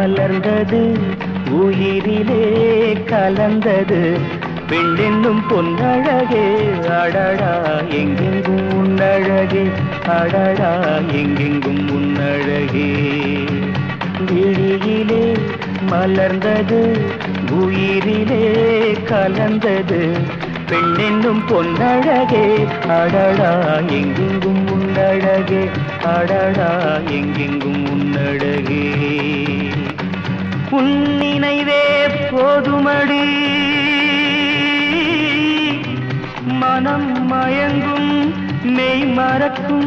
மலர்ந்தது உயிரிலே கலந்தது பெண்ணென்னும் பொன்னழகே அடடா எங்கெங்கும் உன்னழகே அடடா எங்கெங்கும் உன்னழகே விழியிலே மலர்ந்தது உயிரிலே கலந்தது பெண்ணென்னும் பொன்னழகே அடடா எங்கெங்கும் உன்னழகே அடடா எங்கெங்கும் உன்னழகே உன் நினைவே போதுமடி மனம் மயங்கும் மெய் மறக்கும்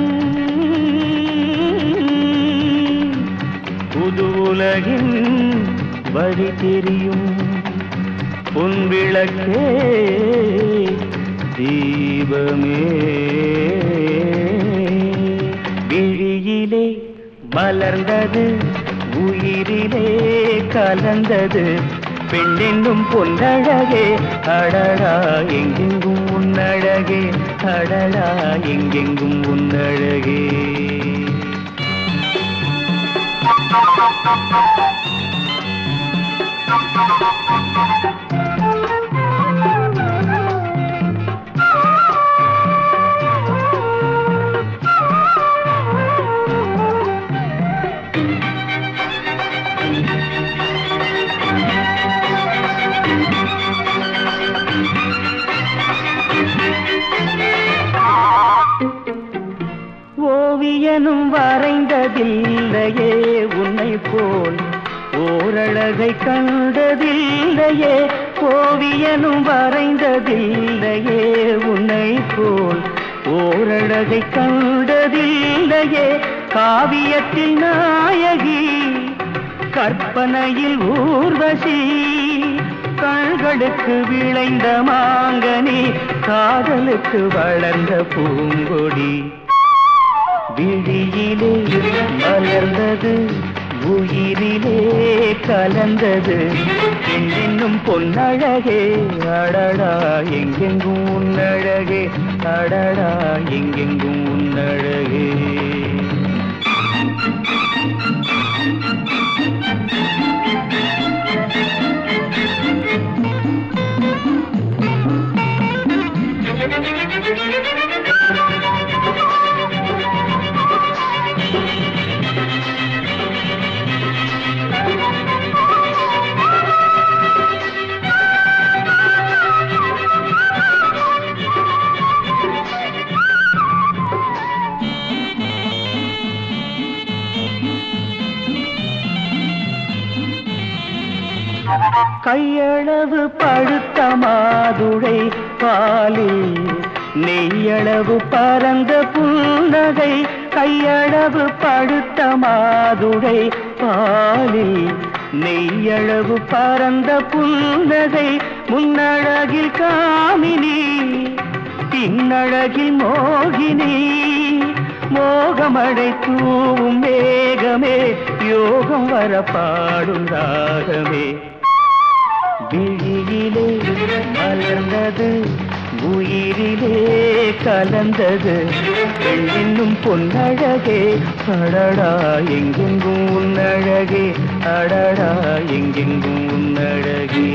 புது உலகின் வழி தெரியும் பொன் விளக்கே தீபமே விழியிலே மலர்ந்தது உயிரிலே கலந்தது பெண்ணென்னும் பொன்னழகே அடடா எங்கெங்கும் உன்னழகே அடடா எங்கெங்கும் உன்னழகே ஓவியனும் வரைந்ததில்லையே உன்னை போல் ஓரழகை கண்டதில்லையே ஓவியனும் வரைந்ததில்லையே உன்னை போல் ஓரழகை கண்டதில்லையே காவியத்தில் நாயகி கற்பனையில் ஊர்வசி கண்களுக்கு விளைந்த மாங்கனி காதலுக்கு வளர்ந்த பூங்கொடி விழியிலே மலர்ந்தது உயிரிலே கலந்தது பெண்ணென்னும் பொன்னழகே அடடா எங்கெங்கும் உன்னழகே அடடா எங்கெங்கும் உன்னழகே கையளவு பழுத்த மாதுளை பாலில் நெய்யளவு பரந்த புன்னகை கையளவு பழுத்த மாதுளை பாலில் நெய்யளவு பரந்த புன்னகை முன்னழகில் காமினி பின்னழகில் மோகினி மோகமழை தூவும் மேகமே யோகம் வர பாடும் ராகமே விழியிலே மலர்ந்தது உயிரிலே கலந்தது பெண்ணென்னும் பொன்னழகே அடடா எங்கெங்கும் உன்னழகே அடடா எங்கெங்கும் உன்னழகே